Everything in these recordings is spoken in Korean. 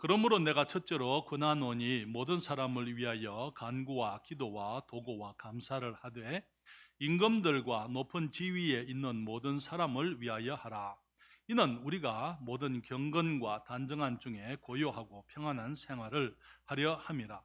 그러므로 내가 첫째로 권하노니 모든 사람을 위하여 간구와 기도와 도고와 감사를 하되 임금들과 높은 지위에 있는 모든 사람을 위하여 하라. 이는 우리가 모든 경건과 단정한 중에 고요하고 평안한 생활을 하려 함이라.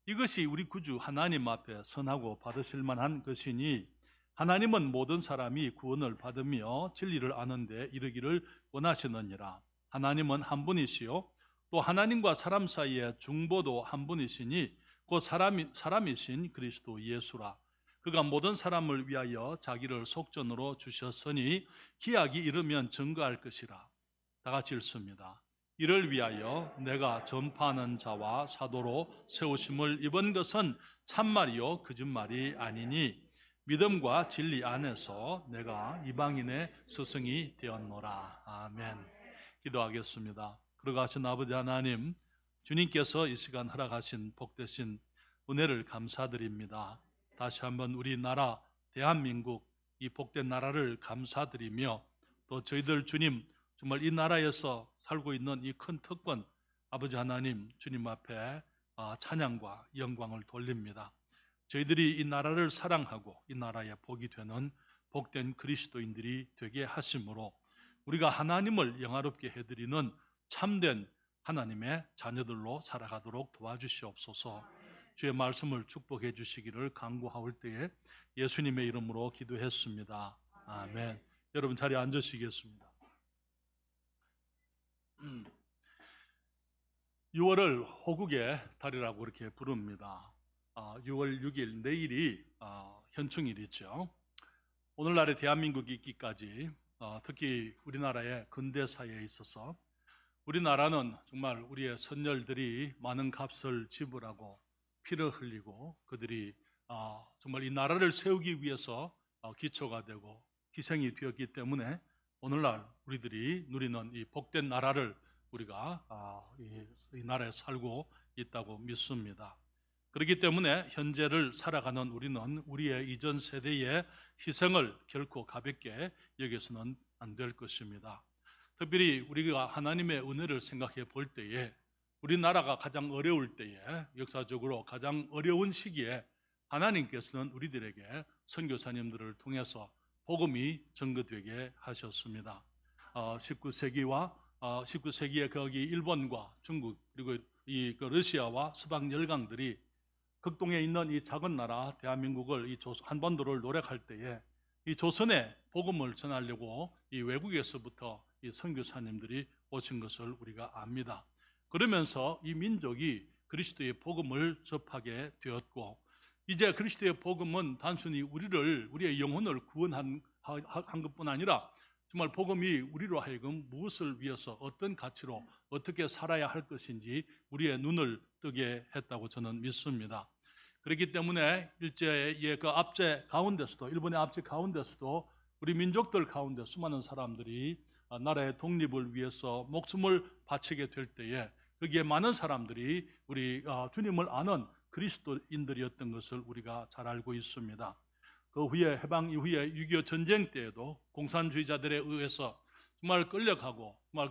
이것이 우리 구주 하나님 앞에 선하고 받으실 만한 것이니 하나님은 모든 사람이 구원을 받으며 진리를 아는 데 이르기를 원하시느니라. 하나님은 한 분이시요 또 하나님과 사람 사이에 중보도 한 분이시니 곧 사람이신 그리스도 예수라. 그가 모든 사람을 위하여 자기를 속전으로 주셨으니 기약이 이르면 증거할 것이라. 다 같이 읽습니다. 이를 위하여 내가 전파하는 자와 사도로 세우심을 입은 것은 참말이요 거짓말이 아니니 믿음과 진리 안에서 내가 이방인의 스승이 되었노라. 아멘. 기도하겠습니다. 그러가신 아버지 하나님, 주님께서 이 시간 허락하신 복되신 은혜를 감사드립니다. 다시 한번 우리나라 대한민국 이 복된 나라를 감사드리며 또 저희들 주님 정말 이 나라에서 살고 있는 이 큰 특권 아버지 하나님 주님 앞에 찬양과 영광을 돌립니다. 저희들이 이 나라를 사랑하고 이 나라의 복이 되는 복된 그리스도인들이 되게 하심으로 우리가 하나님을 영화롭게 해드리는 참된 하나님의 자녀들로 살아가도록 도와주시옵소서. 주의 말씀을 축복해 주시기를 간구하올 때에 예수님의 이름으로 기도했습니다. 아멘. 여러분 자리에 앉으시겠습니다. 6월을 호국의 달이라고 이렇게 부릅니다. 6월 6일 내일이 현충일이죠. 오늘날의 대한민국이 있기까지 특히 우리나라의 근대사에 있어서 우리나라는 정말 우리의 선열들이 많은 값을 지불하고 피를 흘리고 그들이 정말 이 나라를 세우기 위해서 기초가 되고 희생이 되었기 때문에 오늘날 우리들이 누리는 이 복된 나라를 우리가 이 나라에 살고 있다고 믿습니다. 그렇기 때문에 현재를 살아가는 우리는 우리의 이전 세대의 희생을 결코 가볍게 여겨서는 안 될 것입니다. 특별히 우리가 하나님의 은혜를 생각해 볼 때에 우리나라가 가장 어려울 때에 역사적으로 가장 어려운 시기에 하나님께서는 우리들에게 선교사님들을 통해서 복음이 전거되게 하셨습니다. 19세기에 거기 일본과 중국 그리고 그 러시아와 서방 열강들이 극동에 있는 이 작은 나라 대한민국을 이 한반도를 노력할 때에 이 조선에 복음을 전하려고 이 외국에서부터 이 선교사님들이 오신 것을 우리가 압니다. 그러면서 이 민족이 그리스도의 복음을 접하게 되었고 이제 그리스도의 복음은 단순히 우리의 영혼을 구원한 것뿐 아니라 정말 복음이 우리로 하여금 무엇을 위해서 어떤 가치로 어떻게 살아야 할 것인지 우리의 눈을 뜨게 했다고 저는 믿습니다. 그렇기 때문에 일제의 그 압제 가운데서도 일본의 압제 가운데서도 우리 민족들 가운데 수많은 사람들이 나라의 독립을 위해서 목숨을 바치게 될 때에 거기에 많은 사람들이 우리 주님을 아는 그리스도인들이었던 것을 우리가 잘 알고 있습니다. 그 후에 해방 이후에 6.25 전쟁 때에도 공산주의자들에 의해서 정말 끌려가고 정말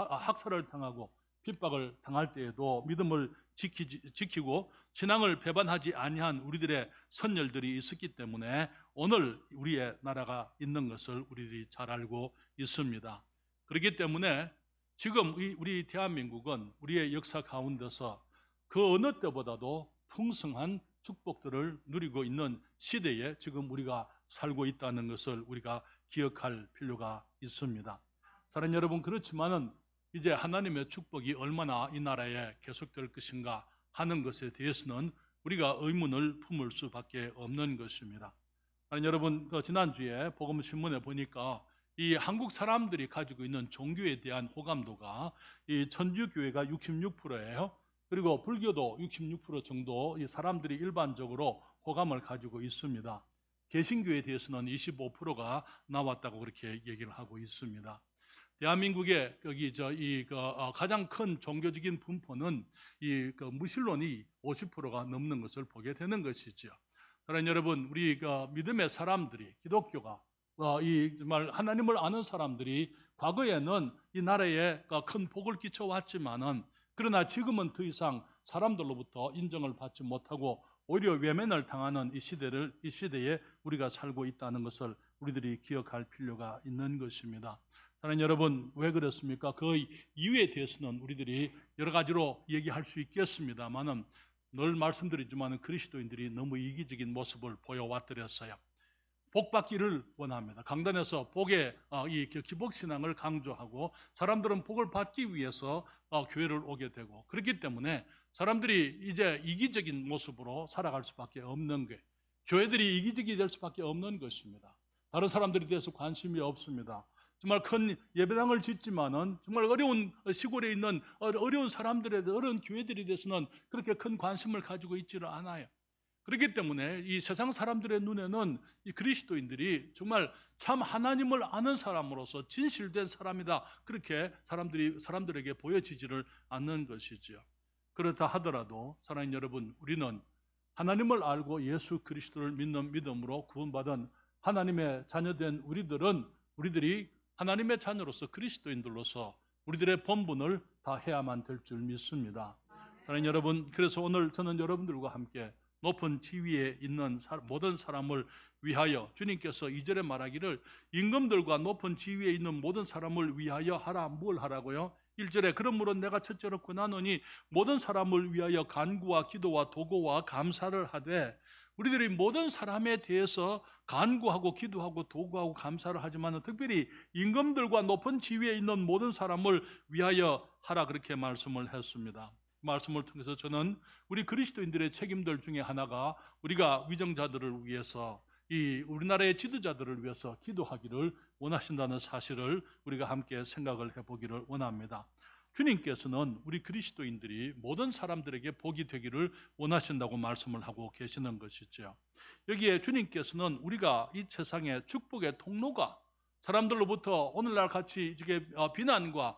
학살을 당하고 핍박을 당할 때에도 믿음을 지키고 신앙을 배반하지 아니한 우리들의 선열들이 있었기 때문에 오늘 우리의 나라가 있는 것을 우리들이 잘 알고 있습니다. 그렇기 때문에 지금 우리 대한민국은 우리의 역사 가운데서 그 어느 때보다도 풍성한 축복들을 누리고 있는 시대에 지금 우리가 살고 있다는 것을 우리가 기억할 필요가 있습니다. 사랑하는 여러분, 그렇지만은 이제 하나님의 축복이 얼마나 이 나라에 계속될 것인가 하는 것에 대해서는 우리가 의문을 품을 수밖에 없는 것입니다. 여러분, 지난주에 복음신문에 보니까 이 한국 사람들이 가지고 있는 종교에 대한 호감도가 이 천주교회가 66%예요. 그리고 불교도 66% 정도 이 사람들이 일반적으로 호감을 가지고 있습니다. 개신교에 대해서는 25%가 나왔다고 그렇게 얘기를 하고 있습니다. 대한민국의 가장 큰 종교적인 분포는 무신론이 50%가 넘는 것을 보게 되는 것이죠. 사랑하는 여러분, 우리 믿음의 사람들이 기독교가 정말 하나님을 아는 사람들이 과거에는 이 나라에 큰 복을 끼쳐왔지만은 그러나 지금은 더 이상 사람들로부터 인정을 받지 못하고 오히려 외면을 당하는 이 시대에 우리가 살고 있다는 것을 우리들이 기억할 필요가 있는 것입니다. 사랑하는 여러분, 왜 그렇습니까? 그 이유에 대해서는 우리들이 여러 가지로 얘기할 수 있겠습니다만은 늘 말씀드리지만 그리스도인들이 너무 이기적인 모습을 보여왔더랬어요. 복 받기를 원합니다. 강단에서 복의 이 기복 신앙을 강조하고 사람들은 복을 받기 위해서 교회를 오게 되고, 그렇기 때문에 사람들이 이제 이기적인 모습으로 살아갈 수밖에 없는 게, 교회들이 이기적이 될 수밖에 없는 것입니다. 다른 사람들에 대해서 관심이 없습니다. 정말 큰 예배당을 짓지만은 정말 어려운 시골에 있는 어려운 사람들에 대해, 어려운 교회들에 대해서는 그렇게 큰 관심을 가지고 있지를 않아요. 그렇기 때문에 이 세상 사람들의 눈에는 이 그리스도인들이 정말 참 하나님을 아는 사람으로서 진실된 사람이다, 그렇게 사람들에게 보여지지를 않는 것이죠. 그렇다 하더라도 사랑하는 여러분, 우리는 하나님을 알고 예수 그리스도를 믿는 믿음으로 구원받은 하나님의 자녀된 우리들이 하나님의 자녀로서 그리스도인들로서 우리들의 본분을 다 해야만 될 줄 믿습니다. 사랑하는 여러분, 그래서 오늘 저는 여러분들과 함께 높은 지위에 있는 모든 사람을 위하여, 주님께서 2절에 말하기를 임금들과 높은 지위에 있는 모든 사람을 위하여 하라. 뭘 하라고요? 1절에 그러므로 내가 첫째로 권하노니 모든 사람을 위하여 간구와 기도와 도고와 감사를 하되, 우리들이 모든 사람에 대해서 간구하고 기도하고 도구하고 감사를 하지만 특별히 임금들과 높은 지위에 있는 모든 사람을 위하여 하라, 그렇게 말씀을 했습니다. 말씀을 통해서 저는 우리 그리스도인들의 책임들 중에 하나가 우리가 위정자들을 위해서, 이 우리나라의 지도자들을 위해서 기도하기를 원하신다는 사실을 우리가 함께 생각을 해보기를 원합니다. 주님께서는 우리 그리스도인들이 모든 사람들에게 복이 되기를 원하신다고 말씀을 하고 계시는 것이죠. 여기에 주님께서는 우리가 이 세상의 축복의 통로가, 사람들로부터 오늘날 같이 이게 비난과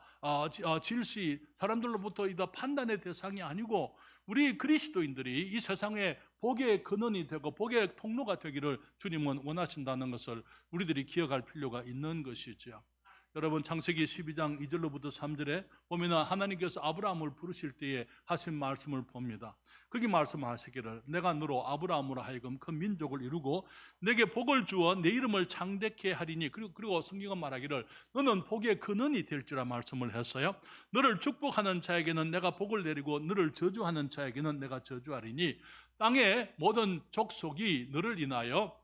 질시, 사람들로부터 이다 판단의 대상이 아니고 우리 그리스도인들이 이 세상의 복의 근원이 되고 복의 통로가 되기를 주님은 원하신다는 것을 우리들이 기억할 필요가 있는 것이죠. 여러분, 창세기 12장 2절로부터 3절에 보면 하나님께서 아브라함을 부르실 때에 하신 말씀을 봅니다. 거기 말씀하시기를 내가 너로 아브라함으로 하여금 큰 민족을 이루고 내게 복을 주어 내 이름을 창대케 하리니, 그리고 성경은 말하기를 너는 복의 근원이 될지라 말씀을 했어요. 너를 축복하는 자에게는 내가 복을 내리고 너를 저주하는 자에게는 내가 저주하리니 땅의 모든 족속이 너를 인하여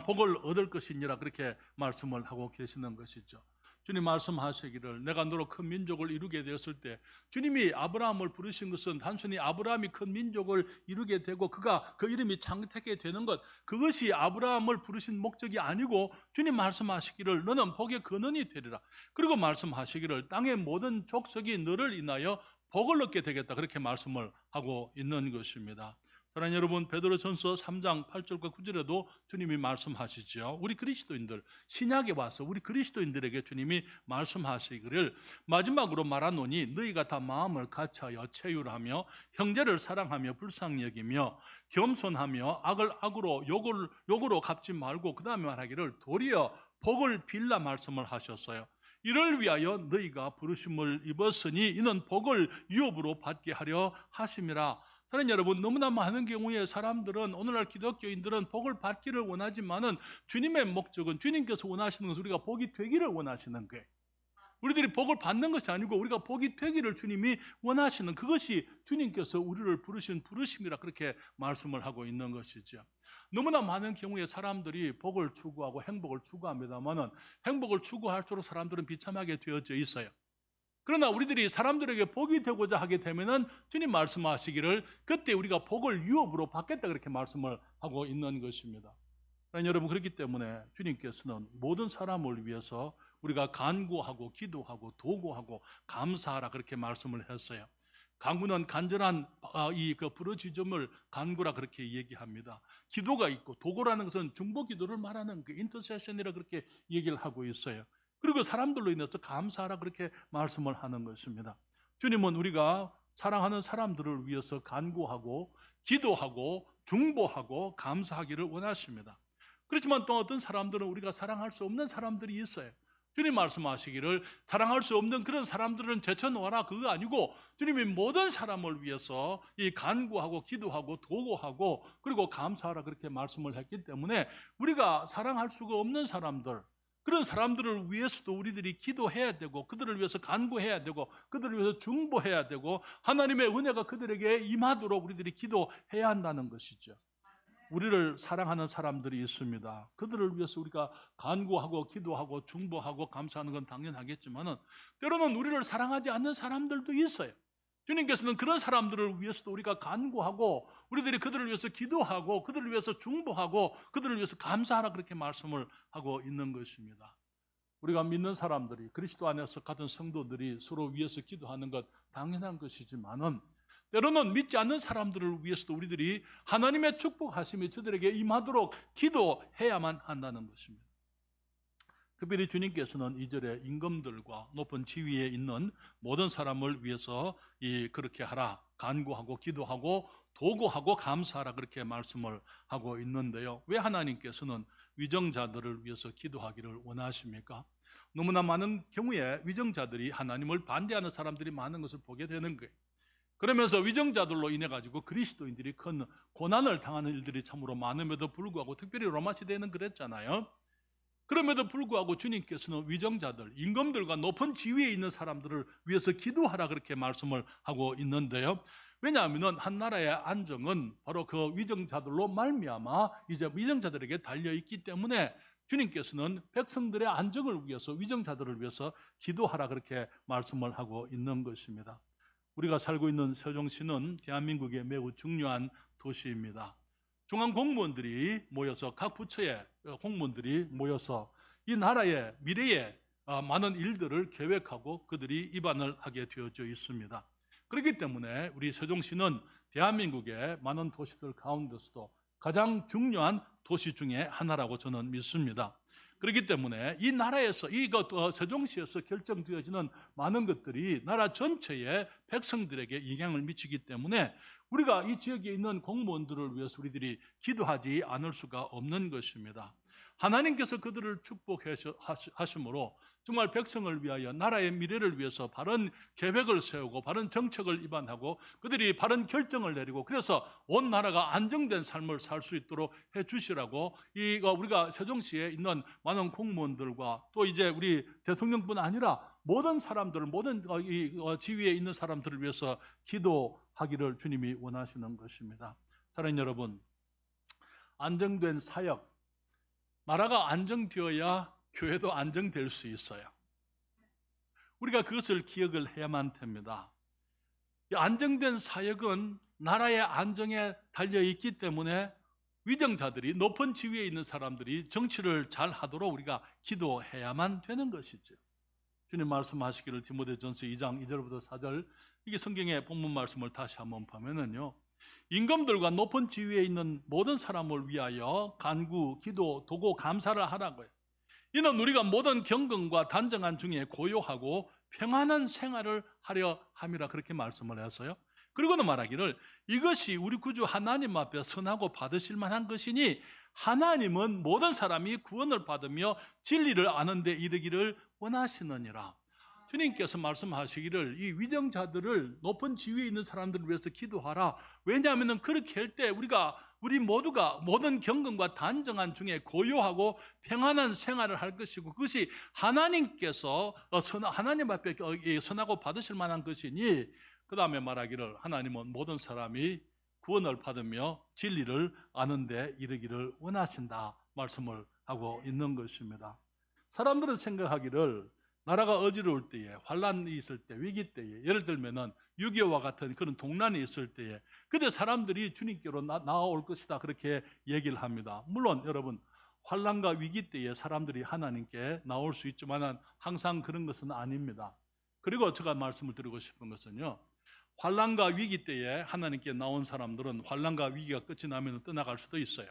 복을 얻을 것이니라, 그렇게 말씀을 하고 계시는 것이죠. 주님 말씀하시기를 내가 너로 큰 민족을 이루게 되었을 때, 주님이 아브라함을 부르신 것은 단순히 아브라함이 큰 민족을 이루게 되고 그가 그 이름이 창대하게 되는 것, 그것이 아브라함을 부르신 목적이 아니고 주님 말씀하시기를 너는 복의 근원이 되리라. 그리고 말씀하시기를 땅의 모든 족속이 너를 인하여 복을 얻게 되겠다, 그렇게 말씀을 하고 있는 것입니다. 사랑하는 여러분, 베드로전서 3장 8절과 9절에도 주님이 말씀하시죠. 우리 그리스도인들, 신약에 와서 우리 그리스도인들에게 주님이 말씀하시기를 마지막으로 말하노니 너희가 다 마음을 같이하여 체휼하며 형제를 사랑하며 불쌍히 여기며 겸손하며 악을 악으로 욕으로 갚지 말고, 그 다음에 말하기를 도리어 복을 빌라 말씀을 하셨어요. 이를 위하여 너희가 부르심을 입었으니 이는 복을 유업으로 받게 하려 하심이라. 사랑하는 여러분, 너무나 많은 경우에 사람들은, 오늘날 기독교인들은 복을 받기를 원하지만은 주님의 목적은, 주님께서 원하시는 것은 우리가 복이 되기를 원하시는 거예요. 우리들이 복을 받는 것이 아니고 우리가 복이 되기를 주님이 원하시는, 그것이 주님께서 우리를 부르신 부르심이라, 그렇게 말씀을 하고 있는 것이죠. 너무나 많은 경우에 사람들이 복을 추구하고 행복을 추구합니다만은 행복을 추구할수록 사람들은 비참하게 되어져 있어요. 그러나 우리들이 사람들에게 복이 되고자 하게 되면은 주님 말씀하시기를 그때 우리가 복을 유업으로 받겠다, 그렇게 말씀을 하고 있는 것입니다. 여러분, 그렇기 때문에 주님께서는 모든 사람을 위해서 우리가 간구하고 기도하고 도구하고 감사하라, 그렇게 말씀을 했어요. 간구는 간절한 그 부르짖음을 간구라, 그렇게 얘기합니다. 기도가 있고 도구라는 것은 중보 기도를 말하는 그 인터세션이라, 그렇게 얘기를 하고 있어요. 그리고 사람들로 인해서 감사하라, 그렇게 말씀을 하는 것입니다. 주님은 우리가 사랑하는 사람들을 위해서 간구하고 기도하고 중보하고 감사하기를 원하십니다. 그렇지만 또 어떤 사람들은 우리가 사랑할 수 없는 사람들이 있어요. 주님 말씀하시기를 사랑할 수 없는 그런 사람들은 제쳐놓아라, 그거 아니고 주님이 모든 사람을 위해서 이 간구하고 기도하고 도구하고 그리고 감사하라 그렇게 말씀을 했기 때문에 우리가 사랑할 수가 없는 사람들, 그런 사람들을 위해서도 우리들이 기도해야 되고 그들을 위해서 간구해야 되고 그들을 위해서 중보해야 되고 하나님의 은혜가 그들에게 임하도록 우리들이 기도해야 한다는 것이죠. 우리를 사랑하는 사람들이 있습니다. 그들을 위해서 우리가 간구하고 기도하고 중보하고 감사하는 건 당연하겠지만은 때로는 우리를 사랑하지 않는 사람들도 있어요. 주님께서는 그런 사람들을 위해서도 우리가 간구하고 우리들이 그들을 위해서 기도하고 그들을 위해서 중보하고 그들을 위해서 감사하라 그렇게 말씀을 하고 있는 것입니다. 우리가 믿는 사람들이, 그리스도 안에서 같은 성도들이 서로 위해서 기도하는 것 당연한 것이지만은 때로는 믿지 않는 사람들을 위해서도 우리들이 하나님의 축복하심이 저들에게 임하도록 기도해야만 한다는 것입니다. 특별히 주님께서는 2절에 임금들과 높은 지위에 있는 모든 사람을 위해서 그렇게 하라, 간구하고 기도하고 도구하고 감사하라 그렇게 말씀을 하고 있는데요. 왜 하나님께서는 위정자들을 위해서 기도하기를 원하십니까? 너무나 많은 경우에 위정자들이 하나님을 반대하는 사람들이 많은 것을 보게 되는 거예요. 그러면서 위정자들로 인해 가지고 그리스도인들이 큰 고난을 당하는 일들이 참으로 많음에도 불구하고, 특별히 로마 시대에는 그랬잖아요. 그럼에도 불구하고 주님께서는 위정자들, 임금들과 높은 지위에 있는 사람들을 위해서 기도하라 그렇게 말씀을 하고 있는데요. 왜냐하면 한 나라의 안정은 바로 그 위정자들로 말미암아 이제 위정자들에게 달려 있기 때문에 주님께서는 백성들의 안정을 위해서 위정자들을 위해서 기도하라 그렇게 말씀을 하고 있는 것입니다. 우리가 살고 있는 세종시는 대한민국의 매우 중요한 도시입니다. 중앙 공무원들이 모여서, 각 부처의 공무원들이 모여서 이 나라의 미래에 많은 일들을 계획하고 그들이 입안을 하게 되어져 있습니다. 그렇기 때문에 우리 세종시는 대한민국의 많은 도시들 가운데서도 가장 중요한 도시 중에 하나라고 저는 믿습니다. 그렇기 때문에 이 나라에서, 세종시에서 결정되어지는 많은 것들이 나라 전체의 백성들에게 영향을 미치기 때문에 우리가 이 지역에 있는 공무원들을 위해서 우리들이 기도하지 않을 수가 없는 것입니다. 하나님께서 그들을 축복하심으로 정말 백성을 위하여, 나라의 미래를 위해서 바른 계획을 세우고 바른 정책을 입안하고 그들이 바른 결정을 내리고 그래서 온 나라가 안정된 삶을 살 수 있도록 해주시라고 우리가 세종시에 있는 많은 공무원들과 또 이제 우리 대통령뿐 아니라 모든 사람들, 모든 지위에 있는 사람들을 위해서 기도하기를 주님이 원하시는 것입니다. 사랑하는 여러분, 안정된 사역, 나라가 안정되어야 교회도 안정될 수 있어요. 우리가 그것을 기억을 해야만 됩니다. 안정된 사역은 나라의 안정에 달려있기 때문에 위정자들이, 높은 지위에 있는 사람들이 정치를 잘 하도록 우리가 기도해야만 되는 것이죠. 주님 말씀하시기를 디모데전서 2장 2절부터 4절, 이게 성경의 본문 말씀을 다시 한번 보면은요, 임금들과 높은 지위에 있는 모든 사람을 위하여 간구, 기도, 도고, 감사를 하라고요. 이는 우리가 모든 경건과 단정한 중에 고요하고 평안한 생활을 하려 함이라 그렇게 말씀을 했어요. 그리고는 말하기를 이것이 우리 구주 하나님 앞에 선하고 받으실 만한 것이니 하나님은 모든 사람이 구원을 받으며 진리를 아는 데 이르기를 원하시느니라. 주님께서 말씀하시기를 이 위정자들을, 높은 지위에 있는 사람들을 위해서 기도하라. 왜냐하면 그렇게 할 때 우리 모두가 모든 경건과 단정한 중에 고요하고 평안한 생활을 할 것이고 그것이 하나님께서 하나님 앞에 선하고 받으실 만한 것이니, 그 다음에 말하기를 하나님은 모든 사람이 구원을 받으며 진리를 아는 데 이르기를 원하신다 말씀을 하고 있는 것입니다. 사람들은 생각하기를 나라가 어지러울 때에, 환란이 있을 때, 위기 때에, 예를 들면은 6.25와 같은 그런 동란이 있을 때에 그때 사람들이 주님께로 나아올 것이다 그렇게 얘기를 합니다. 물론 여러분, 환란과 위기 때에 사람들이 하나님께 나올 수 있지만 항상 그런 것은 아닙니다. 그리고 제가 말씀을 드리고 싶은 것은요, 환란과 위기 때에 하나님께 나온 사람들은 환란과 위기가 끝이 나면 떠나갈 수도 있어요.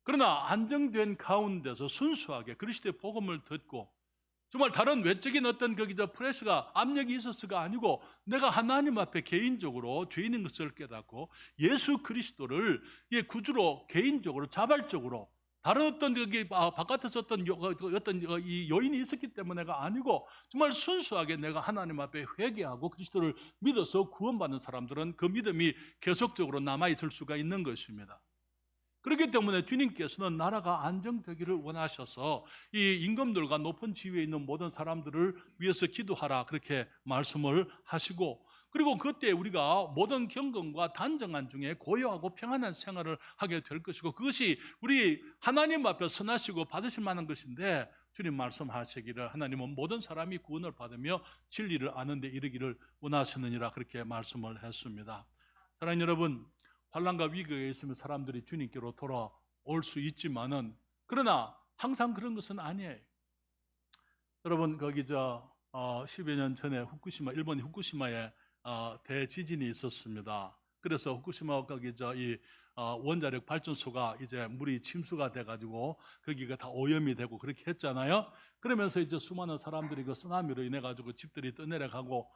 그러나 안정된 가운데서 순수하게 그리스도의 복음을 듣고 정말 다른 외적인 어떤 프레스가, 압력이 있어서가 아니고 내가 하나님 앞에 개인적으로 죄인인 것을 깨닫고 예수 그리스도를 구주로 개인적으로 자발적으로 다른 어떤 여기 바깥에서 어떤 이 요인이 있었기 때문에가 아니고 정말 순수하게 내가 하나님 앞에 회개하고 그리스도를 믿어서 구원받는 사람들은 그 믿음이 계속적으로 남아 있을 수가 있는 것입니다. 그렇기 때문에 주님께서는 나라가 안정되기를 원하셔서 이 임금들과 높은 지위에 있는 모든 사람들을 위해서 기도하라 그렇게 말씀을 하시고, 그리고 그때 우리가 모든 경건과 단정한 중에 고요하고 평안한 생활을 하게 될 것이고, 그것이 우리 하나님 앞에 선하시고 받으실 만한 것인데, 주님 말씀하시기를 하나님은 모든 사람이 구원을 받으며 진리를 아는 데 이르기를 원하시느니라 그렇게 말씀을 했습니다. 사랑하는 여러분, 환난과 위기에 있으면 사람들이 주님께로 돌아올 수 있지만은, 그러나 항상 그런 것은 아니에요. 여러분, 거기 10여 년 전에 일본 후쿠시마에 대지진이 있었습니다. 그래서 후쿠시마 거기 이 원자력 발전소가 이제 물이 침수가 돼가지고 거기가 다 오염이 되고 그렇게 했잖아요. 그러면서 이제 수많은 사람들이 그 쓰나미로 인해 가지고 집들이 떠내려가고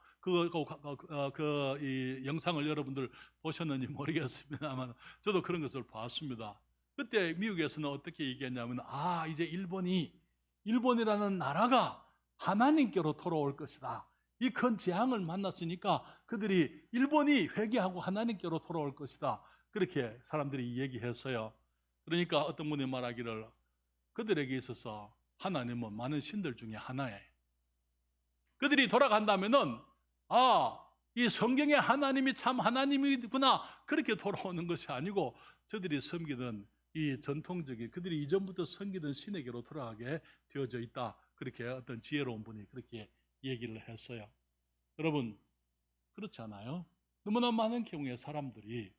이 영상을 여러분들 보셨는지 모르겠습니다만 저도 그런 것을 봤습니다. 그때 미국에서는 어떻게 얘기했냐면, 이제 일본이라는 나라가 하나님께로 돌아올 것이다. 이 큰 재앙을 만났으니까 그들이 일본이 회개하고 하나님께로 돌아올 것이다. 그렇게 사람들이 얘기했어요. 그러니까 어떤 분이 말하기를, 그들에게 있어서 하나님은 많은 신들 중에 하나예요. 그들이 돌아간다면은 이 성경의 하나님이 참 하나님이구나 그렇게 돌아오는 것이 아니고, 저들이 섬기던 이 전통적인 그들이 이전부터 섬기던 신에게로 돌아가게 되어져 있다. 그렇게 어떤 지혜로운 분이 그렇게 얘기를 했어요. 여러분, 그렇지 않아요? 너무나 많은 경우에 사람들이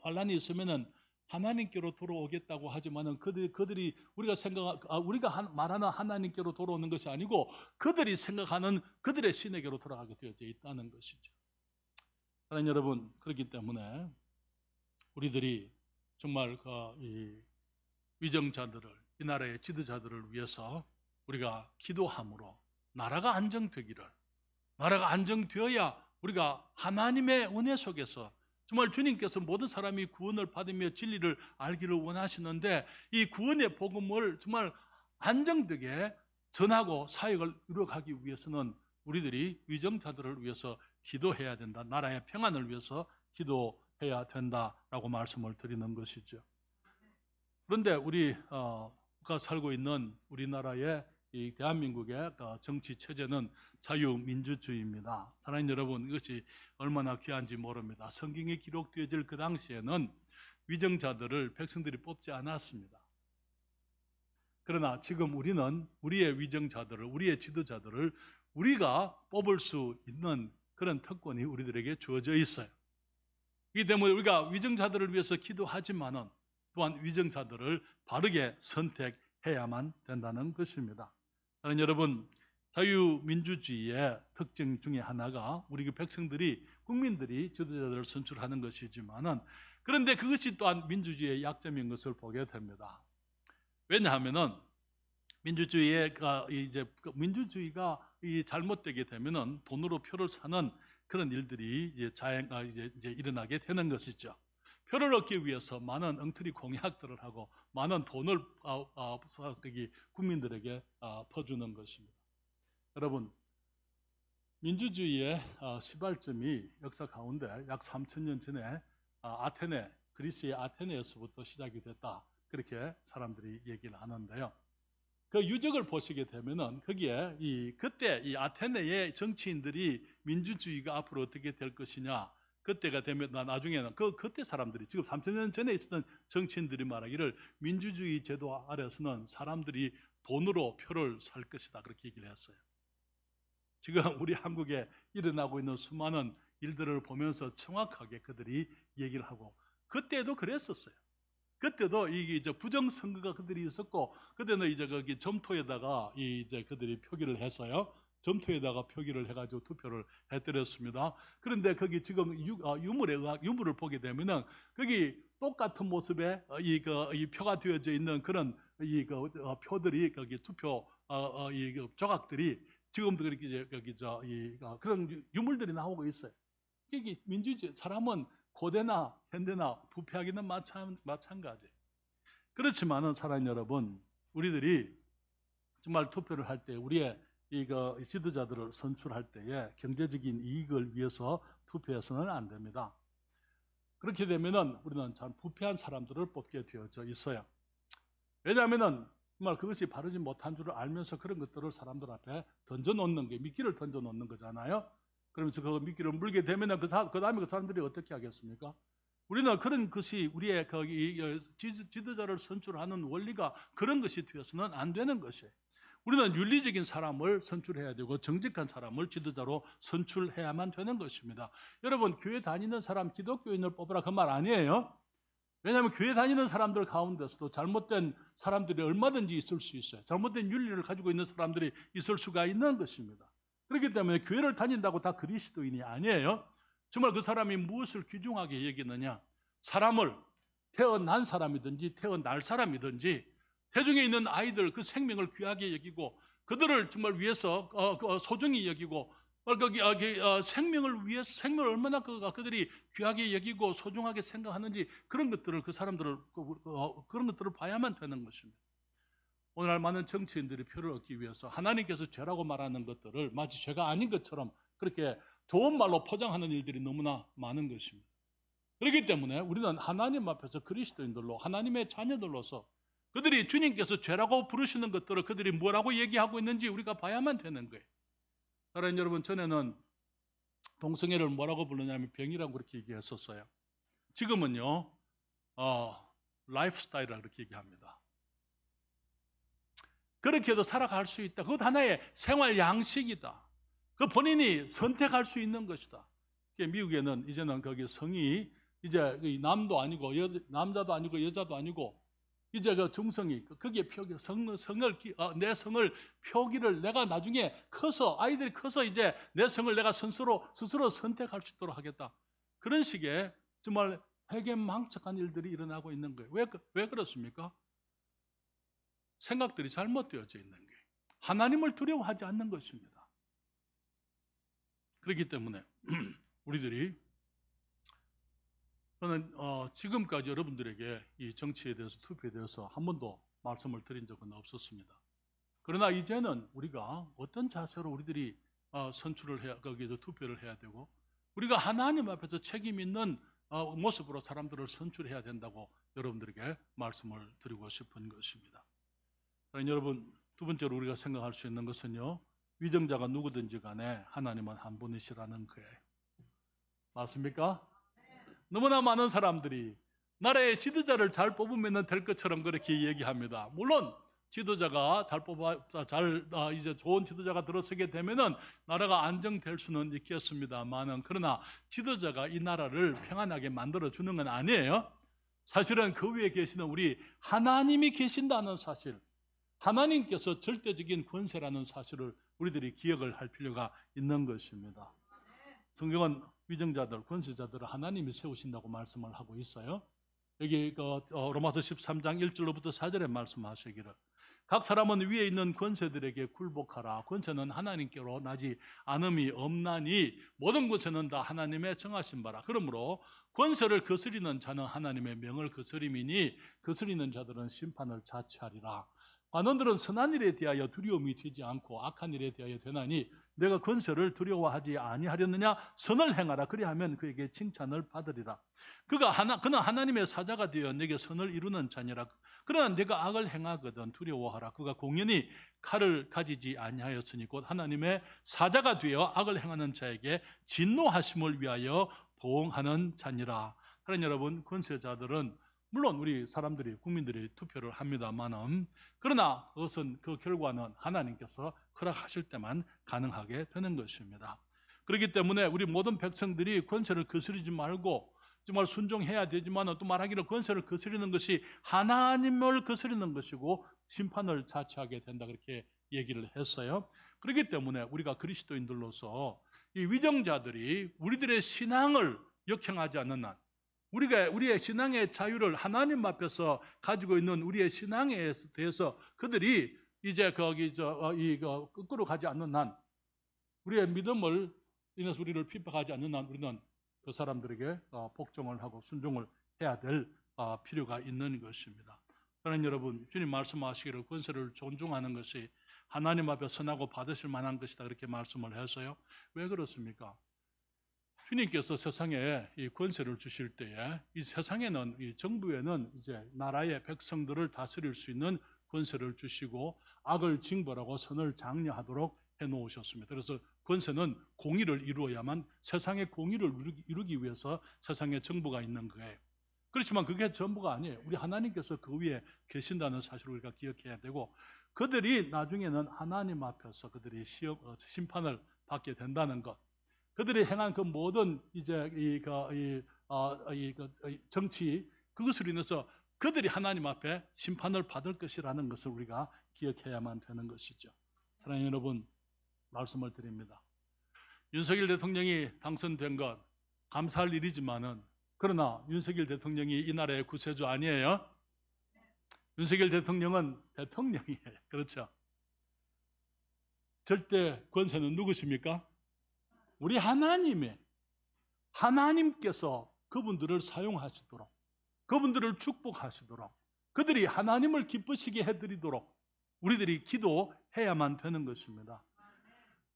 환란이 있으면은 하나님께로 돌아오겠다고 하지만은 그들이 우리가 말하는 하나님께로 돌아오는 것이 아니고 그들이 생각하는 그들의 신에게로 돌아가게 되어져 있다는 것이죠. 사랑하는 여러분, 그렇기 때문에 우리들이 정말 이 위정자들을, 이 나라의 지도자들을 위해서 우리가 기도함으로 나라가 안정되어야 우리가 하나님의 은혜 속에서 정말 주님께서 모든 사람이 구원을 받으며 진리를 알기를 원하시는데, 이 구원의 복음을 정말 안정되게 전하고 사역을 이루어가기 위해서는 우리들이 위정자들을 위해서 기도해야 된다. 나라의 평안을 위해서 기도해야 된다라고 말씀을 드리는 것이죠. 그런데 우리가 살고 있는 우리나라의 이 대한민국의 정치 체제는 자유민주주의입니다. 사랑하는 여러분, 이것이 얼마나 귀한지 모릅니다. 성경에 기록되어질 그 당시에는 위정자들을 백성들이 뽑지 않았습니다. 그러나 지금 우리는 우리의 위정자들을, 우리의 지도자들을 우리가 뽑을 수 있는 그런 특권이 우리들에게 주어져 있어요. 이 때문에 우리가 위정자들을 위해서 기도하지만은 또한 위정자들을 바르게 선택해야만 된다는 것입니다. 사랑하는 여러분, 자유민주주의의 특징 중에 하나가 우리 국민들이 지도자들을 선출하는 것이지만은, 그런데 그것이 또한 민주주의의 약점인 것을 보게 됩니다. 왜냐하면은 민주주의가 잘못되게 되면은 돈으로 표를 사는 그런 일들이 이제 일어나게 되는 것이죠. 표를 얻기 위해서 많은 엉터리 공약들을 하고 많은 돈을 국민들에게 퍼주는 것입니다. 여러분, 민주주의의 시발점이 역사 가운데 약 3000년 전에 그리스의 아테네에서부터 시작이 됐다. 그렇게 사람들이 얘기를 하는데요. 그 유적을 보시게 되면은 거기에 그때 이 아테네의 정치인들이 민주주의가 앞으로 어떻게 될 것이냐, 그때가 되면 나중에는 그때 사람들이, 지금 3000년 전에 있었던 정치인들이 말하기를 민주주의 제도 아래서는 사람들이 돈으로 표를 살 것이다 그렇게 얘기를 했어요. 지금 우리 한국에 일어나고 있는 수많은 일들을 보면서 정확하게 그들이 얘기를 하고, 그때도 그랬었어요. 그때도 이게 부정선거가 그들이 있었고, 그때는 이제 거기 점토에다가 그들이 표기를 했어요. 점토에다가 표기를 해가지고 투표를 해드렸습니다. 그런데 거기 지금 유물을 보게 되면은 거기 똑같은 모습의 이 표가 되어져 있는 그런 표들이 거기 투표 조각들이 지금도 그렇게 그런 유물들이 나오고 있어요. 이게 민주주의, 사람은 고대나 현대나 부패하기는 마찬가지. 그렇지만은 사랑하는 여러분, 우리들이 정말 투표를 할 때 우리의 이거 지도자들을 선출할 때에 경제적인 이익을 위해서 투표해서는 안 됩니다. 그렇게 되면은 우리는 참 부패한 사람들을 뽑게 되어져 있어요. 왜냐하면은 정말 그것이 바르지 못한 줄을 알면서 그런 것들을 사람들 앞에 던져놓는 게, 미끼를 던져놓는 거잖아요. 그러면서 그 미끼를 물게 되면은 그 다음에 그 사람들이 어떻게 하겠습니까? 우리는 그런 것이 우리의 지도자를 선출하는 원리가 그런 것이 되어서는 안 되는 것이에요. 우리는 윤리적인 사람을 선출해야 되고 정직한 사람을 지도자로 선출해야만 되는 것입니다. 여러분, 교회 다니는 사람 기독교인을 뽑으라 그 말 아니에요. 왜냐하면 교회 다니는 사람들 가운데서도 잘못된 사람들이 얼마든지 있을 수 있어요. 잘못된 윤리를 가지고 있는 사람들이 있을 수가 있는 것입니다. 그렇기 때문에 교회를 다닌다고 다 그리스도인이 아니에요. 정말 그 사람이 무엇을 귀중하게 여기느냐, 사람을, 태어난 사람이든지 태어날 사람이든지 태중에 있는 아이들 그 생명을 귀하게 여기고 그들을 정말 위해서 소중히 여기고 생명을 위해서, 생명을 얼마나 그들이 귀하게 여기고 소중하게 생각하는지 그런 것들을 그 사람들을 그런 것들을 봐야만 되는 것입니다. 오늘날 많은 정치인들이 표를 얻기 위해서 하나님께서 죄라고 말하는 것들을 마치 죄가 아닌 것처럼 그렇게 좋은 말로 포장하는 일들이 너무나 많은 것입니다. 그렇기 때문에 우리는 하나님 앞에서 그리스도인들로, 하나님의 자녀들로서 그들이 주님께서 죄라고 부르시는 것들을 그들이 뭐라고 얘기하고 있는지 우리가 봐야만 되는 거예요. 사랑하는 여러분, 전에는 동성애를 뭐라고 부르냐면 병이라고 그렇게 얘기했었어요. 지금은요, 라이프스타일이라고 그렇게 얘기합니다. 그렇게 해도 살아갈 수 있다. 그것 하나의 생활 양식이다. 그 본인이 선택할 수 있는 것이다. 미국에는 이제는 거기 성이 이제 남도 아니고 남자도 아니고 여자도 아니고 이제 그 중성이 거기에 표기 내 성을 표기를 내가 나중에 커서 아이들이 커서 이제 내 성을 내가 스스로 선택할 수 있도록 하겠다. 그런 식의 정말 회개망측한 일들이 일어나고 있는 거예요. 왜 그렇습니까? 생각들이 잘못되어져 있는 거예요. 하나님을 두려워하지 않는 것입니다. 그렇기 때문에 우리들이, 저는 지금까지 여러분들에게 이 정치에 대해서, 투표에 대해서 한 번도 말씀을 드린 적은 없었습니다. 그러나 이제는 우리가 어떤 자세로 우리들이 거기에서 투표를 해야 되고 우리가 하나님 앞에서 책임 있는 모습으로 사람들을 선출해야 된다고 여러분들에게 말씀을 드리고 싶은 것입니다. 여러분, 두 번째로 우리가 생각할 수 있는 것은요, 위정자가 누구든지 간에 하나님은 한 분이시라는 거예요. 맞습니까? 너무나 많은 사람들이 나라의 지도자를 잘 뽑으면 될 것처럼 그렇게 얘기합니다. 물론 지도자가 이제 좋은 지도자가 들어서게 되면은 나라가 안정될 수는 있겠습니다만은, 그러나 지도자가 이 나라를 평안하게 만들어 주는 건 아니에요. 사실은 그 위에 계시는 우리 하나님이 계신다는 사실, 하나님께서 절대적인 권세라는 사실을 우리들이 기억을 할 필요가 있는 것입니다. 성경은 위정자들, 권세자들을 하나님이 세우신다고 말씀을 하고 있어요. 여기 로마서 13장 1절로부터 4절에 말씀하시기를, 각 사람은 위에 있는 권세들에게 굴복하라. 권세는 하나님께로 나지 않음이 없나니 모든 권세는 다 하나님의 정하신 바라. 그러므로 권세를 거스리는 자는 하나님의 명을 거스림이니 거스리는 자들은 심판을 자취하리라. 관원들은 선한 일에 대하여 두려움이 되지 않고 악한 일에 대하여 되나니 내가 권세를 두려워하지 아니하렸느냐? 선을 행하라. 그리하면 그에게 칭찬을 받으리라. 그는 하나님의 사자가 되어 내게 선을 이루는 자니라. 그러나 내가 악을 행하거든 두려워하라. 그가 공연히 칼을 가지지 아니하였으니 곧 하나님의 사자가 되어 악을 행하는 자에게 진노하심을 위하여 보응하는 자니라. 사랑하는 여러분, 권세자들은 물론 우리 사람들이, 국민들이 투표를 합니다만은, 그러나 그것은, 그 결과는 하나님께서 허락하실 때만 가능하게 되는 것입니다. 그렇기 때문에 우리 모든 백성들이 권세를 거스르지 말고 정말 순종해야 되지만, 또 말하기를 권세를 거스르는 것이 하나님을 거스르는 것이고 심판을 자초하게 된다, 그렇게 얘기를 했어요. 그렇기 때문에 우리가 그리스도인들로서 이 위정자들이 우리들의 신앙을 역행하지 않는 한, 우리의 신앙의 자유를 하나님 앞에서 가지고 있는 우리의 신앙에 대해서 그들이 이제 거꾸로 가지 않는 한, 우리의 믿음을 인해서 우리를 핍박하지 않는 한 우리는 그 사람들에게 복종을 하고 순종을 해야 될 필요가 있는 것입니다. 그러나 여러분, 주님 말씀하시기를 권세를 존중하는 것이 하나님 앞에 선하고 받으실 만한 것이다 그렇게 말씀을 해서요. 왜 그렇습니까? 주님께서 세상에 이 권세를 주실 때에 이 세상에는 이 정부에는 이제 나라의 백성들을 다스릴 수 있는 권세를 주시고 악을 징벌하고 선을 장려하도록 해놓으셨습니다. 그래서 권세는 공의를 이루어야만, 세상의 공의를 이루기 위해서 세상에 정부가 있는 거예요. 그렇지만 그게 전부가 아니에요. 우리 하나님께서 그 위에 계신다는 사실을 우리가 기억해야 되고, 그들이 나중에는 하나님 앞에서 그들이 심판을 받게 된다는 것, 그들이 행한 그 모든 이제 정치, 그것으로 인해서 그들이 하나님 앞에 심판을 받을 것이라는 것을 우리가 기억해야만 되는 것이죠. 사랑하는 여러분, 말씀을 드립니다. 윤석열 대통령이 당선된 것 감사할 일이지만은, 그러나 윤석열 대통령이 이 나라의 구세주 아니에요? 윤석열 대통령은 대통령이에요. 그렇죠? 절대 권세는 누구십니까? 우리 하나님께서 그분들을 사용하시도록, 그분들을 축복하시도록, 그들이 하나님을 기쁘시게 해드리도록 우리들이 기도해야만 되는 것입니다.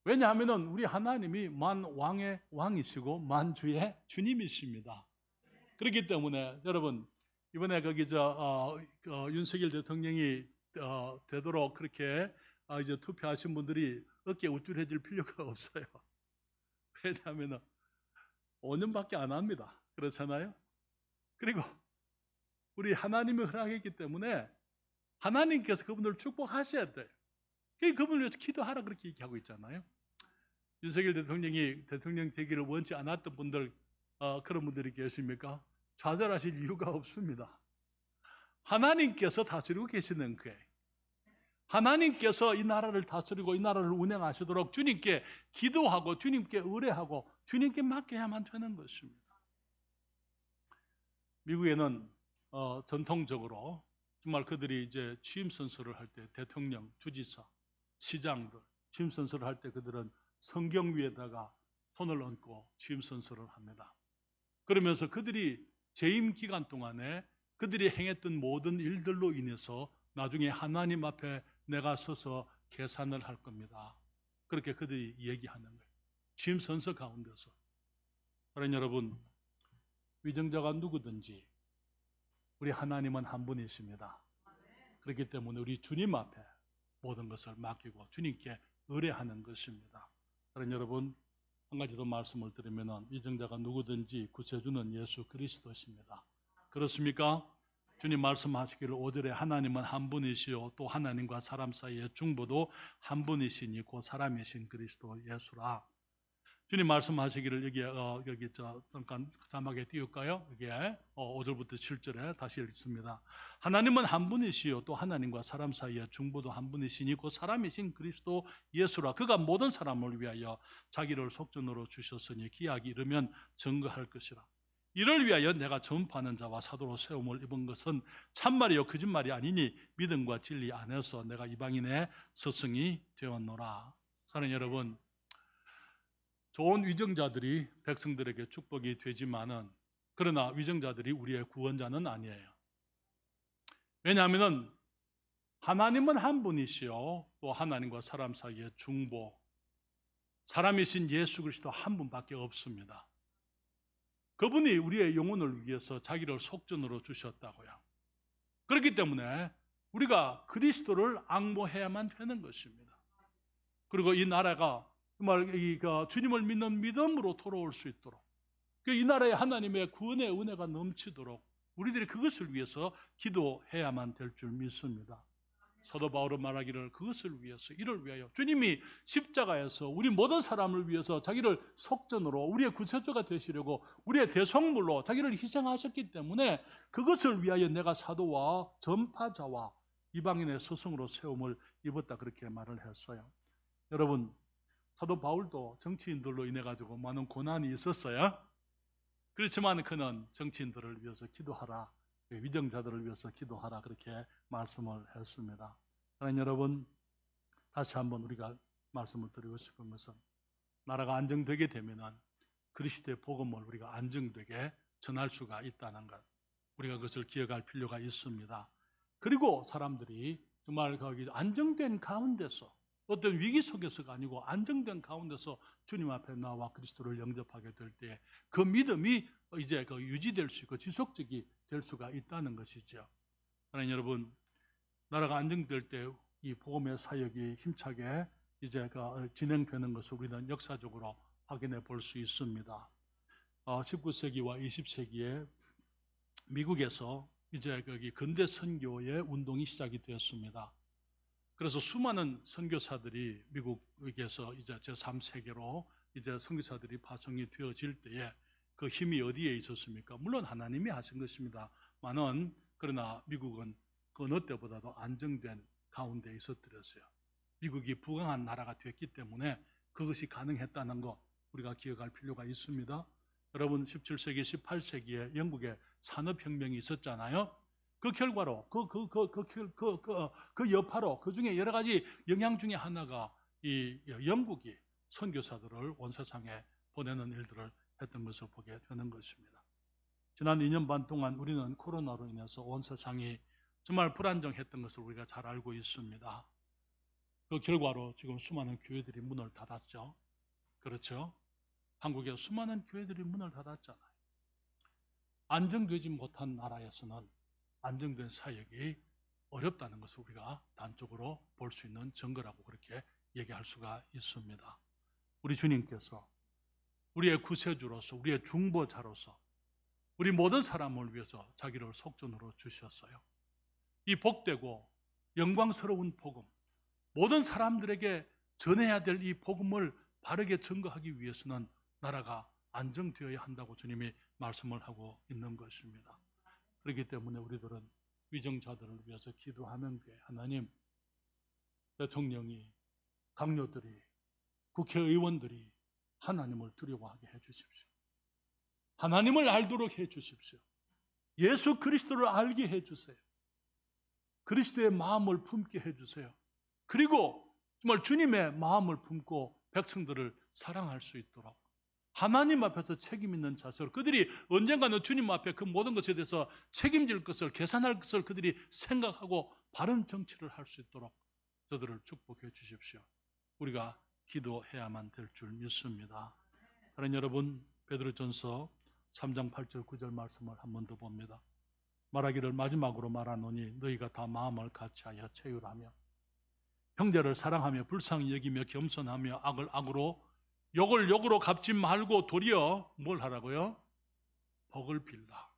왜냐하면 우리 하나님이 만왕의 왕이시고 만주의 주님이십니다. 그렇기 때문에 여러분, 이번에 윤석열 대통령이 되도록 그렇게 이제 투표하신 분들이 어깨 우쭐해질 필요가 없어요. 왜냐하면 5년밖에 안 합니다. 그렇잖아요? 그리고 우리 하나님이 허락했기 때문에 하나님께서 그분들을 축복하셔야 돼요. 그분을 위해서 기도하라 그렇게 얘기하고 있잖아요. 윤석열 대통령이 대통령 되기를 원치 않았던 분들, 그런 분들이 계십니까? 좌절하실 이유가 없습니다. 하나님께서 다스리고 계시는 거예요. 하나님께서 이 나라를 다스리고 이 나라를 운행하시도록 주님께 기도하고 주님께 의뢰하고 주님께 맡겨야만 되는 것입니다. 미국에는 전통적으로 정말 그들이 이제 취임 선서를 할 때 대통령, 주지사, 시장들 취임 선서를 할 때 그들은 성경 위에다가 손을 얹고 취임 선서를 합니다. 그러면서 그들이 재임 기간 동안에 그들이 행했던 모든 일들로 인해서 나중에 하나님 앞에 내가 서서 계산을 할 겁니다. 그렇게 그들이 얘기하는 거예요. 취임 선서 가운데서. 그러나 여러분, 위정자가 누구든지 우리 하나님은 한 분이십니다. 그렇기 때문에 우리 주님 앞에 모든 것을 맡기고 주님께 의뢰하는 것입니다. 그러나 여러분, 한 가지 더 말씀을 드리면 위정자가 누구든지 구세주는 예수 그리스도십니다. 그렇습니까? 주님 말씀하시기를 5절에 하나님은 한 분이시요 또 하나님과 사람 사이의 중보도 한 분이시니 곧 사람이신 그리스도 예수라. 주님 말씀하시기를 여기 잠깐 자막에 띄울까요? 이게 5절부터 7절에 다시 읽습니다. 하나님은 한 분이시요 또 하나님과 사람 사이의 중보도 한 분이시니 곧 사람이신 그리스도 예수라. 그가 모든 사람을 위하여 자기를 속전으로 주셨으니 기약이 이르면 증거할 것이라. 이를 위하여 내가 전파하는 자와 사도로 세움을 입은 것은 참말이요 거짓말이 아니니 믿음과 진리 안에서 내가 이방인의 스승이 되었노라. 사랑하는 여러분, 좋은 위정자들이 백성들에게 축복이 되지만은, 그러나 위정자들이 우리의 구원자는 아니에요. 왜냐하면 하나님은 한 분이시요 또 하나님과 사람 사이의 중보, 사람이신 예수 그리스도 한 분밖에 없습니다. 그분이 우리의 영혼을 위해서 자기를 속전으로 주셨다고요. 그렇기 때문에 우리가 그리스도를 앙모해야만 되는 것입니다. 그리고 이 나라가 정말 주님을 믿는 믿음으로 돌아올 수 있도록, 이 나라에 하나님의 구원의 은혜가 넘치도록 우리들이 그것을 위해서 기도해야만 될 줄 믿습니다. 사도 바울은 말하기를 그것을 위해서, 이를 위하여 주님이 십자가에서 우리 모든 사람을 위해서 자기를 속전으로 우리의 구세주가 되시려고 우리의 대속물로 자기를 희생하셨기 때문에 그것을 위하여 내가 사도와 전파자와 이방인의 스승으로 세움을 입었다 그렇게 말을 했어요. 여러분, 사도 바울도 정치인들로 인해 가지고 많은 고난이 있었어요. 그렇지만 그는 정치인들을 위해서 기도하라, 위정자들을 위해서 기도하라 그렇게 말씀을 했습니다. 그러나 여러분, 다시 한번 우리가 말씀을 드리고 싶은 것은 나라가 안정되게 되면 그리스도의 복음을 우리가 안정되게 전할 수가 있다는 것, 우리가 그것을 기억할 필요가 있습니다. 그리고 사람들이 정말 거기 안정된 가운데서 어떤 위기 속에서가 아니고 안정된 가운데서 주님 앞에 나와 그리스도를 영접하게 될 때 그 믿음이 이제 그 유지될 수 있고 지속적이 될 수가 있다는 것이죠. 하나님 여러분, 나라가 안정될 때 이 복음의 사역이 힘차게 이제 진행되는 것을 우리는 역사적으로 확인해 볼 수 있습니다. 19세기와 20세기에 미국에서 이제 거기 근대 선교의 운동이 시작이 되었습니다. 그래서 수많은 선교사들이 미국에서 이제 제3세계로 이제 선교사들이 파송이 되어질 때에 그 힘이 어디에 있었습니까? 물론 하나님이 하신 것입니다만은 그러나 미국은 그 어느 때보다도 안정된 가운데 있었더랬어요. 미국이 부강한 나라가 됐기 때문에 그것이 가능했다는 거 우리가 기억할 필요가 있습니다. 여러분 17세기, 18세기에 영국에 산업혁명이 있었잖아요. 그 결과로 그 여파로 그 중에 여러 가지 영향 중에 하나가 이 영국이 선교사들을 온 세상에 보내는 일들을 했던 것을 보게 되는 것입니다. 지난 2년 반 동안 우리는 코로나로 인해서 온 세상이 정말 불안정했던 것을 우리가 잘 알고 있습니다. 그 결과로 지금 수많은 교회들이 문을 닫았죠. 그렇죠? 한국에 수많은 교회들이 문을 닫았잖아요. 안정되지 못한 나라에서는 안정된 사역이 어렵다는 것을 우리가 단적으로 볼 수 있는 증거라고 그렇게 얘기할 수가 있습니다. 우리 주님께서 우리의 구세주로서 우리의 중보자로서 우리 모든 사람을 위해서 자기를 속전으로 주셨어요. 이 복되고 영광스러운 복음, 모든 사람들에게 전해야 될 이 복음을 바르게 증거하기 위해서는 나라가 안정되어야 한다고 주님이 말씀을 하고 있는 것입니다. 그렇기 때문에 우리들은 위정자들을 위해서 기도하는 게 하나님, 대통령이, 강요들이, 국회의원들이 하나님을 두려워하게 해주십시오. 하나님을 알도록 해주십시오. 예수 그리스도를 알게 해주세요. 그리스도의 마음을 품게 해주세요. 그리고 정말 주님의 마음을 품고 백성들을 사랑할 수 있도록 하나님 앞에서 책임 있는 자세로 그들이 언젠가는 주님 앞에 그 모든 것에 대해서 책임질 것을 계산할 것을 그들이 생각하고 바른 정치를 할 수 있도록 저들을 축복해 주십시오. 우리가 기도해야만 될 줄 믿습니다. 사랑하는 여러분, 베드로전서 3장 8절 9절 말씀을 한 번 더 봅니다. 말하기를 마지막으로 말하노니 너희가 다 마음을 같이하여 체휼하며 형제를 사랑하며 불쌍히 여기며 겸손하며 악을 악으로 욕을 욕으로 갚지 말고 도리어 뭘 하라고요? 복을 빌라.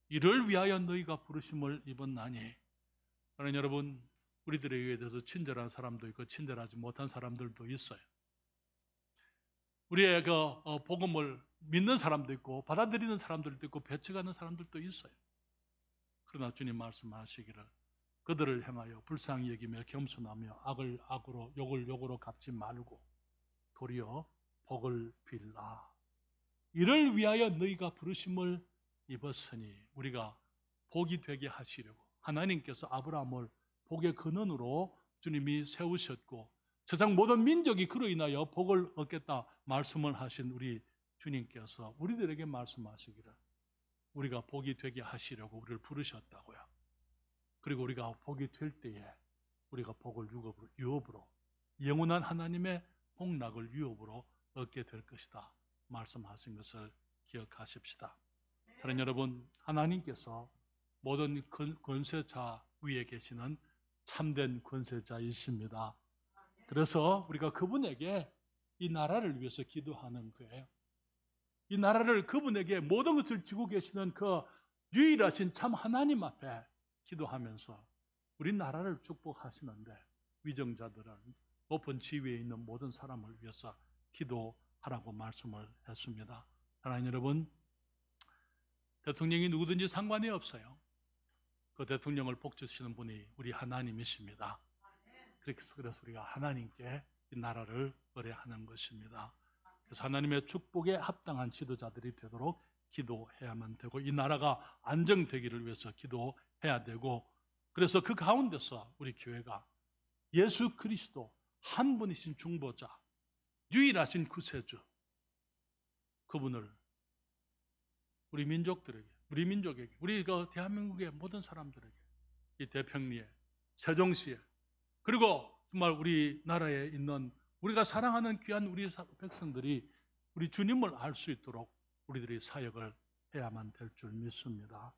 이를 위하여 너희가 부르심을 입었나니. 그러나 여러분, 우리들에게 대해서 친절한 사람도 있고 친절하지 못한 사람들도 있어요. 우리의 복음을 믿는 사람도 있고 받아들이는 사람들도 있고 배척하는 사람들도 있어요. 그러나 주님 말씀하시기를 그들을 향하여 불쌍히 여기며 겸손하며 악을 악으로 욕을 욕으로 갚지 말고 도리어 복을 빌라. 이를 위하여 너희가 부르심을 입었으니 우리가 복이 되게 하시려고 하나님께서 아브라함을 복의 근원으로 주님이 세우셨고 세상 모든 민족이 그로 인하여 복을 얻겠다 말씀을 하신 우리 주님께서 우리들에게 말씀하시기를 우리가 복이 되게 하시려고 우리를 부르셨다고요. 그리고 우리가 복이 될 때에 우리가 복을 유업으로 영원한 하나님의 복락을 유업으로 얻게 될 것이다 말씀하신 것을 기억하십시다. 사랑하는 여러분, 하나님께서 모든 권세자 위에 계시는 참된 권세자이십니다. 그래서 우리가 그분에게 이 나라를 위해서 기도하는 거예요. 이 나라를 그분에게 모든 것을 지고 계시는 그 유일하신 참 하나님 앞에 기도하면서 우리 나라를 축복하시는데 위정자들은 높은 지위에 있는 모든 사람을 위해서 기도하라고 말씀을 했습니다. 하나님 여러분, 대통령이 누구든지 상관이 없어요. 그 대통령을 복주시는 분이 우리 하나님이십니다. 그래서 우리가 하나님께 이 나라를 의뢰하는 것입니다. 그래서 하나님의 축복에 합당한 지도자들이 되도록 기도해야만 되고 이 나라가 안정되기를 위해서 기도해야 되고 그래서 그 가운데서 우리 교회가 예수 그리스도 한 분이신 중보자 유일하신 구세주 그분을 우리 민족들에게 우리 민족에게 우리 대한민국의 모든 사람들에게 이 대평리에, 세종시에, 그리고 정말 우리나라에 있는 우리가 사랑하는 귀한 우리 백성들이 우리 주님을 알 수 있도록 우리들이 사역을 해야만 될 줄 믿습니다.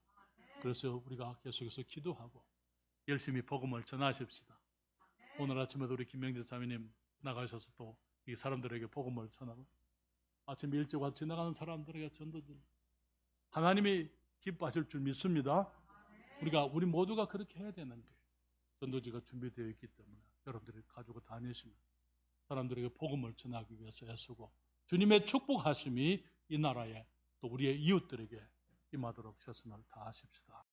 그래서 우리가 계속해서 기도하고 열심히 복음을 전하십시다. 오늘 아침에도 우리 김명재 자매님 나가셔서 또 이 사람들에게 복음을 전하고 아침 일찍 와 지나가는 사람들에게 전도들 하나님이 기뻐하실 줄 믿습니다. 우리 모두가 그렇게 해야 되는 거예요. 전도지가 준비되어 있기 때문에 여러분들이 가지고 다니시면 사람들에게 복음을 전하기 위해서 애쓰고 주님의 축복하심이 이 나라에 또 우리의 이웃들에게 임하도록 최선을 다하십시다.